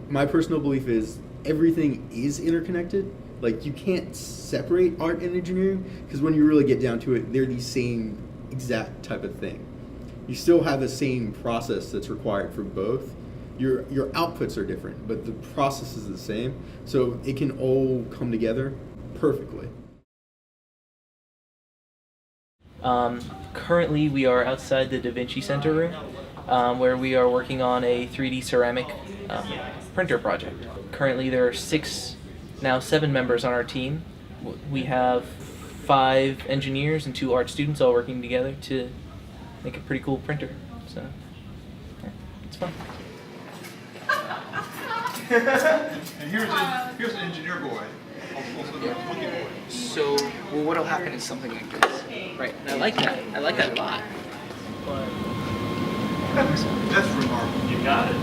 My personal belief is everything is interconnected. Like, you can't separate art and engineering, because when you really get down to it, they're the same exact type of thing. You still have the same process that's required for both. Your outputs are different, but the process is the same, so it can all come together perfectly. Currently, we are outside the DaVinci Center room, where we are working on a 3D ceramic printer project. Currently, there are seven members on our team. We have 5 engineers and 2 art students all working together to make a pretty cool printer. So, yeah, it's fun. And here's an engineer boy. Also the monkey boy. So, well, what'll happen is something like this, right? And I like that. I like that a lot. That's remarkable. You got it.